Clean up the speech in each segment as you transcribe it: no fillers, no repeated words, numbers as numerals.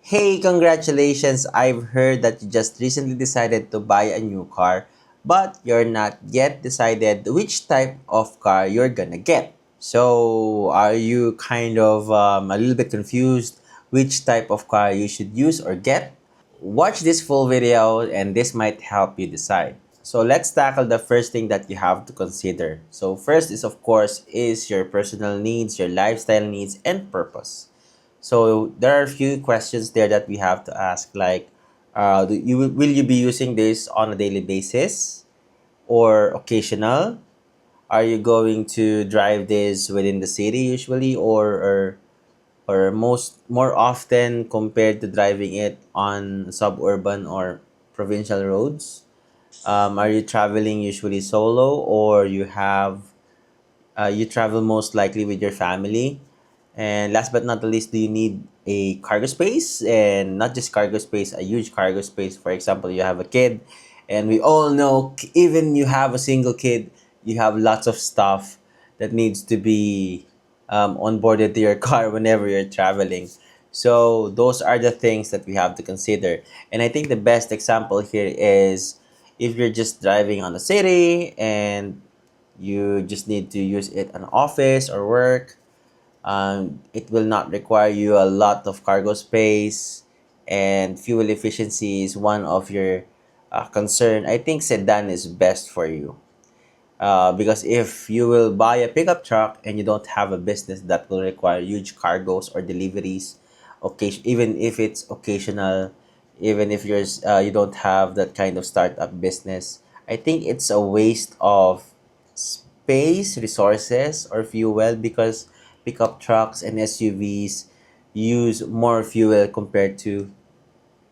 Hey, congratulations! I've heard that you just recently decided to buy a new car, but you're not yet decided which type of car you're gonna get. So, are you kind of a little bit confused which type of car you should use or get? Watch this full video and this might help you decide. So let's tackle the first thing that you have to consider. So first is of course is your personal needs, your lifestyle needs and purpose. So there are a few questions there that we have to ask like will you be using this on a daily basis or occasional? Are you going to drive this within the city usually or more often compared to driving it on suburban or provincial roads? Are you traveling usually solo or you travel most likely with your family? And last but not the least, do you need a cargo space? And not just cargo space, a huge cargo space. For example, you have a kid, and we all know even you have a single kid, you have lots of stuff that needs to be onboarded to your car whenever you're traveling. So those are the things that we have to consider. And I think the best example here is if you're just driving on the city and you just need to use it on office or work. It will not require you a lot of cargo space, and fuel efficiency is one of your concern. I think sedan is best for you. Because if you will buy a pickup truck and you don't have a business that will require huge cargoes or deliveries, even if it's occasional, even if you don't have that kind of startup business, I think it's a waste of space, resources, or fuel because pickup trucks and SUVs use more fuel compared to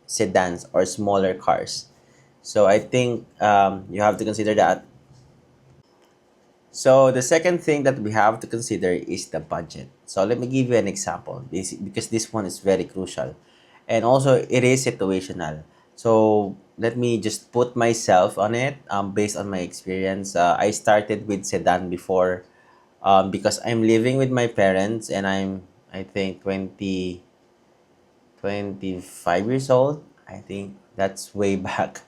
sedans or smaller cars. So I think you have to consider that. So the second thing that we have to consider is the budget. So let me give you an example because this one is very crucial. And also it is situational. So let me just put myself on it based on my experience. I started with sedan before because I'm living with my parents and I think 25 years old. I think that's way back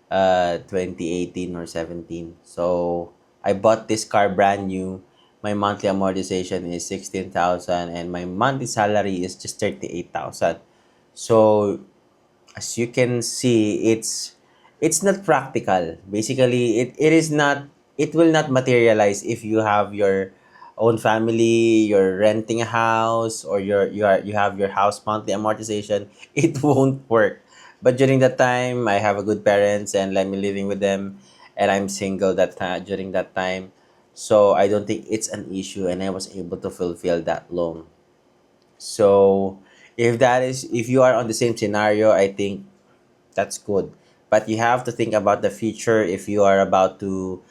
2018 or 17. So I bought this car brand new. My monthly amortization is 16,000 and my monthly salary is just 38,000. So as you can see, it's not practical. Basically, it will not materialize if you have your own family, you're renting a house, or you have your house monthly amortization. It won't work. But during that time, I have a good parents and let me living with them, and I'm single that time during that time. So I don't think it's an issue, and I was able to fulfill that loan. So if you are on the same scenario, I think that's good. But you have to think about the future if you are about to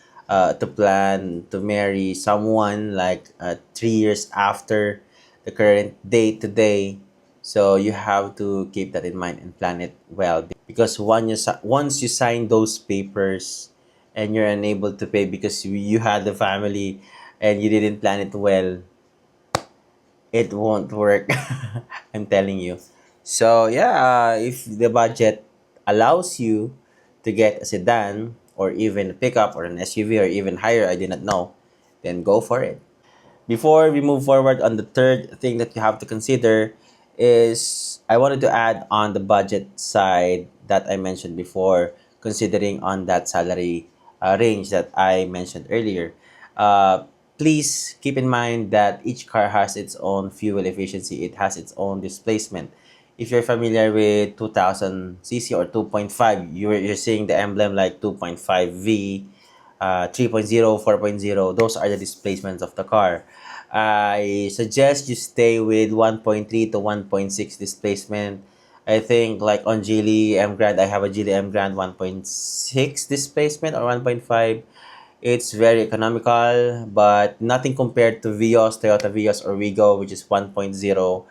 plan to marry someone like 3 years after the current date today. So you have to keep that in mind and plan it well because once you sign those papers and you're unable to pay because you had the family and you didn't plan it well, it won't work. I'm telling you. So yeah, if the budget allows you to get a sedan or even a pickup or an SUV or even higher, I did not know, then go for it. Before we move forward on the third thing that you have to consider is I wanted to add on the budget side that I mentioned before, considering on that salary range that I mentioned earlier. Uh, Please keep in mind that each car has its own fuel efficiency. It has its own displacement. If you're familiar with 2000 cc or 2.5, you're seeing the emblem like 2.5 V, 3.0, 4.0. Those are the displacements of the car. I suggest you stay with 1.3 to 1.6 displacement. I think like on Geely M Grand, I have a Geely M Grand 1.6 displacement or 1.5. It's very economical, but nothing compared to Vios, Toyota Vios or Wigo, which is 1.0.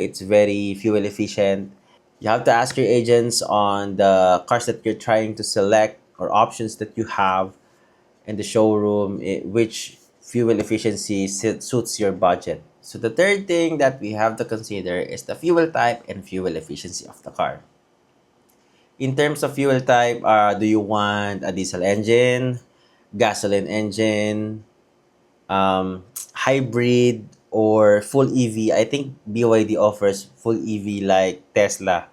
It's very fuel efficient. You have to ask your agents on the cars that you're trying to select or options that you have in the showroom, which fuel efficiency suits your budget. So the third thing that we have to consider is the fuel type and fuel efficiency of the car. In terms of fuel type, do you want a diesel engine, gasoline engine, hybrid, or full EV? I think BYD offers full EV like Tesla.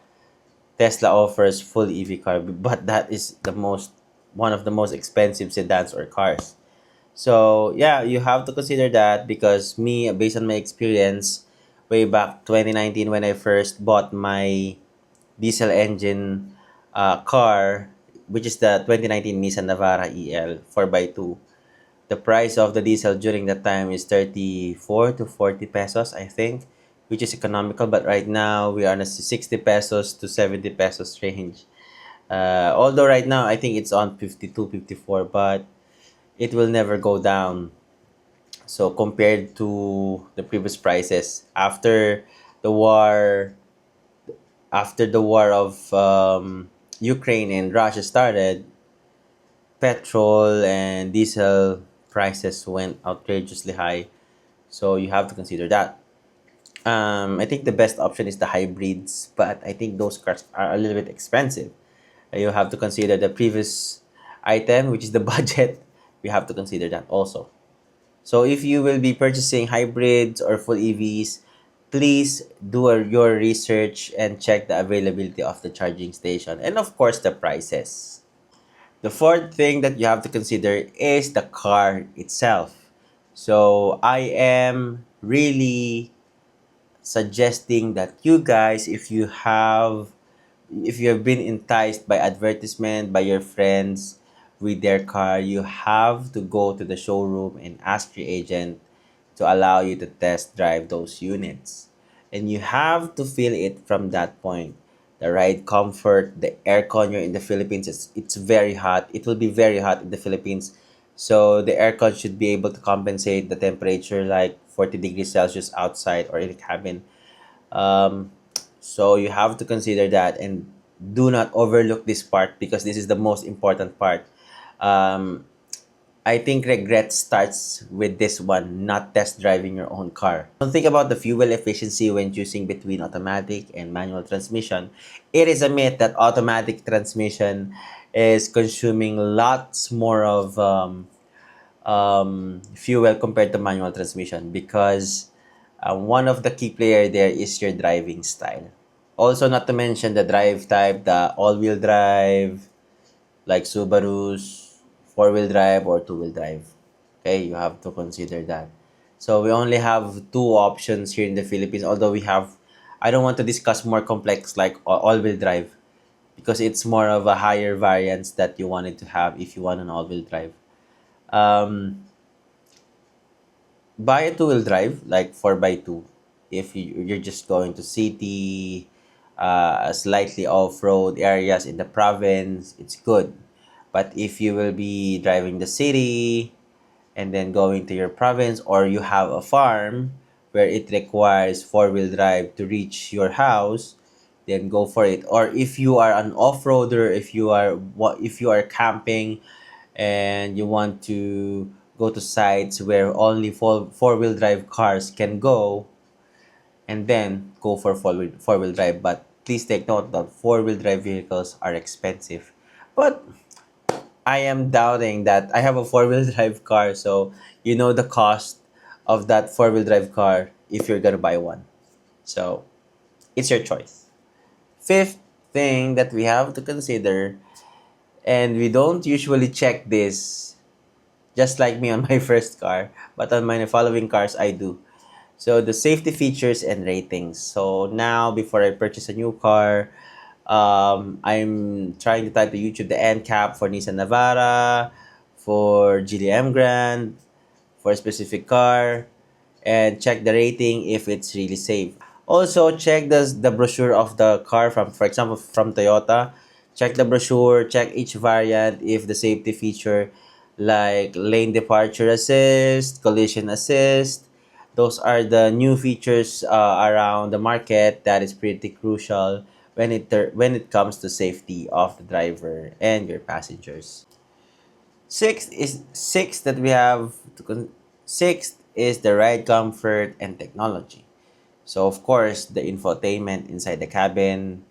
Tesla offers full EV car, but that is one of the most expensive sedans or cars. So yeah, you have to consider that because me, based on my experience, way back 2019 when I first bought my diesel engine car, which is the 2019 Nissan Navara EL 4x2. The price of the diesel during that time is 34 to 40 pesos, I think, which is economical. But right now, we are on a 60 pesos to 70 pesos range. Although right now, I think it's on 52, 54, but it will never go down. So compared to the previous prices, the war, after the war of Ukraine and Russia started, petrol and diesel prices went outrageously high. So you have to consider that. I think the best option is the hybrids, but I think those cars are a little bit expensive. You have to consider the previous item, which is the budget. We have to consider that also. So if you will be purchasing hybrids or full EVs, please do your research and check the availability of the charging station and of course the prices. The fourth thing that you have to consider is the car itself. So I am really suggesting that you guys, if you have been enticed by advertisement by your friends with their car, you have to go to the showroom and ask your agent to allow you to test drive those units. And you have to feel it from that point. The ride comfort, the aircon. You're in the Philippines, it's very hot. It will be very hot in the Philippines. So the aircon should be able to compensate the temperature like 40 degrees Celsius outside or in the cabin. Um, so you have to consider that and do not overlook this part because this is the most important part. Um, I think regret starts with this one, not test driving your own car. Don't think about the fuel efficiency when choosing between automatic and manual transmission. It is a myth that automatic transmission is consuming lots more of fuel compared to manual transmission because one of the key player there is your driving style. Also, not to mention the drive type, the all-wheel drive, like Subaru's, four-wheel drive or two-wheel drive. Okay, you have to consider that. So we only have two options here in the Philippines, although I don't want to discuss more complex like all-wheel drive because it's more of a higher variance that you wanted to have if you want an all-wheel drive. Um, Buy a two-wheel drive like 4x2 if you're just going to city, slightly off-road areas in the province, it's good. But if you will be driving the city and then going to your province, or you have a farm where it requires four-wheel drive to reach your house, then go for it. Or if you are an off-roader, if you are camping and you want to go to sites where only four-wheel drive cars can go, and then go for four-wheel drive. But please take note that four-wheel drive vehicles are expensive. But I am doubting that. I have a four-wheel drive car, so you know the cost of that four-wheel drive car if you're gonna buy one. So it's your choice. Fifth thing that we have to consider, and we don't usually check this, just like me on my first car, but on my following cars I do. So the safety features and ratings. So now before I purchase a new car, I'm trying to type to YouTube the NCAP for Nissan Navara, for GDM Grand, for a specific car, and check the rating if it's really safe. Also, check the brochure of the car from, for example, from Toyota. Check the brochure, check each variant if the safety feature like lane departure assist, collision assist. Those are the new features around the market that is pretty crucial when it comes to safety of the driver and your passengers. Sixth is the ride comfort and technology. So of course, the infotainment inside the cabin,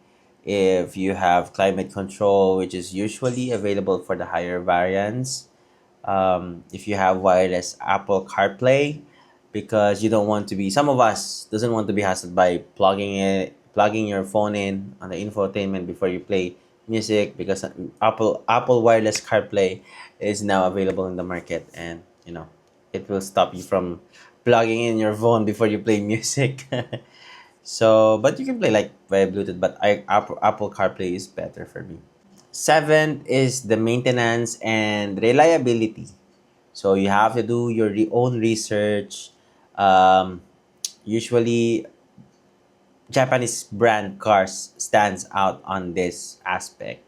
if you have climate control, which is usually available for the higher variants, if you have wireless Apple CarPlay, because you don't want to be, some of us doesn't want to be hassled by plugging your phone in on the infotainment before you play music, because Apple wireless CarPlay is now available in the market, and it will stop you from plugging in your phone before you play music. So, but you can play like via Bluetooth, but Apple CarPlay is better for me. Seventh is the maintenance and reliability. So you have to do your own research. Um, Usually, Japanese brand cars stands out on this aspect.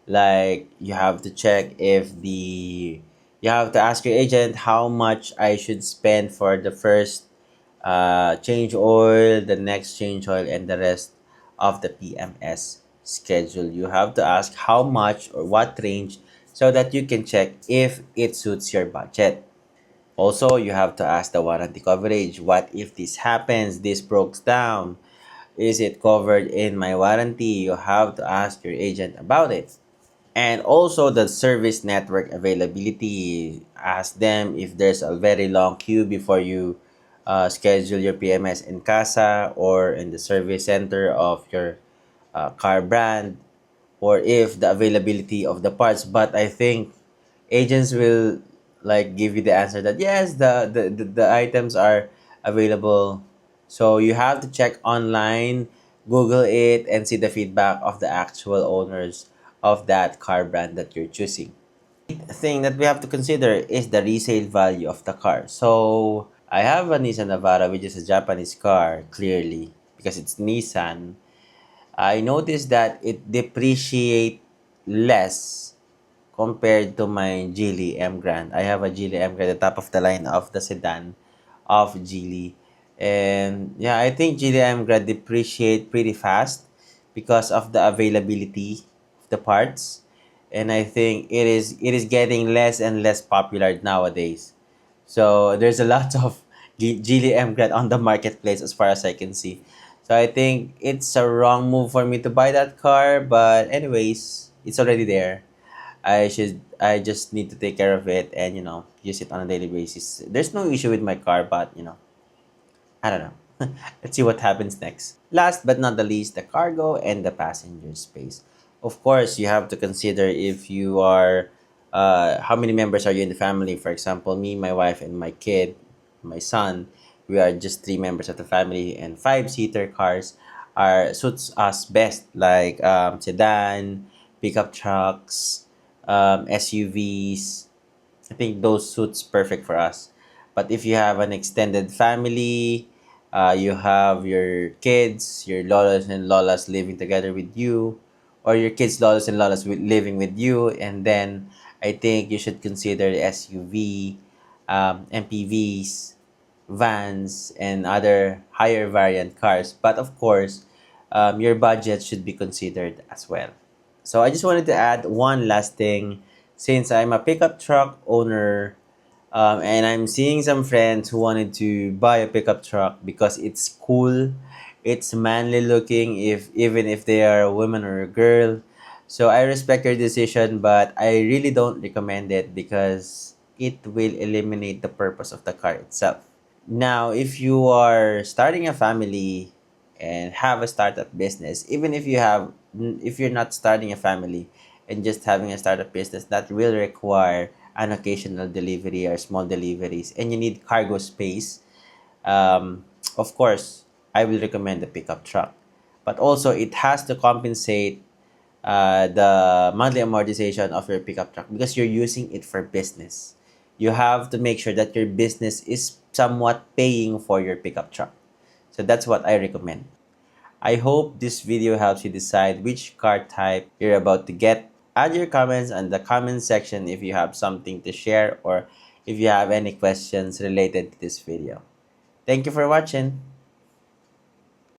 Like you have to check if the you have to ask your agent how much I should spend for the first change oil, the next change oil, and the rest of the PMS schedule. You have to ask how much or what range so that you can check if it suits your budget. Also, you have to ask the warranty coverage. What if this happens? This breaks down. Is it covered in my warranty? You have to ask your agent about it. And also the service network availability. Ask them if there's a very long queue before you schedule your PMS in casa or in the service center of your car brand, or if the availability of the parts. But I think agents will like give you the answer that yes, the items are available. So you have to check online, Google it, and see the feedback of the actual owners of that car brand that you're choosing. Thing that we have to consider is the resale value of the car. So I have a Nissan Navara, which is a Japanese car, clearly because it's Nissan. I noticed that it depreciate less compared to my Geely M Grand. I have a Geely M Grand, the top of the line of the sedan of Geely. And yeah, I think Geely M Grand depreciate pretty fast because of the availability of the parts. And I think it is getting less and less popular nowadays. So there's a lot of Geely M Grand on the marketplace as far as I can see. So I think it's a wrong move for me to buy that car, but anyways, it's already there. I just need to take care of it and use it on a daily basis. There's no issue with my car, but I don't know. Let's see what happens next. Last but not the least, the cargo and the passenger space. Of course, you have to consider if you are how many members are you in the family. For example, me, my wife, and my kid, my son. We are just three members of the family, and five-seater cars are suits us best, like sedan, pickup trucks, SUVs. I think those suits perfect for us. But if you have an extended family, you have your kids, your lolas and lolas living together with you, or your kids, lolas and lolas living with you, and then I think you should consider SUV, MPVs, vans, and other higher variant cars. But of course, your budget should be considered as well. So I just wanted to add one last thing. Since I'm a pickup truck owner, and I'm seeing some friends who wanted to buy a pickup truck because it's cool, it's manly looking, if even if they are a woman or a girl. So I respect your decision, but I really don't recommend it because it will eliminate the purpose of the car itself. Now, if you are starting a family and have a startup business, even if you're not starting a family and just having a startup business, that will require an occasional delivery or small deliveries, and you need cargo space, of course, I will recommend the pickup truck. But also, it has to compensate the monthly amortization of your pickup truck because you're using it for business. You have to make sure that your business is somewhat paying for your pickup truck. So that's what I recommend. I hope this video helps you decide which car type you're about to get. Add your comments in the comment section if you have something to share or if you have any questions related to this video. Thank you for watching.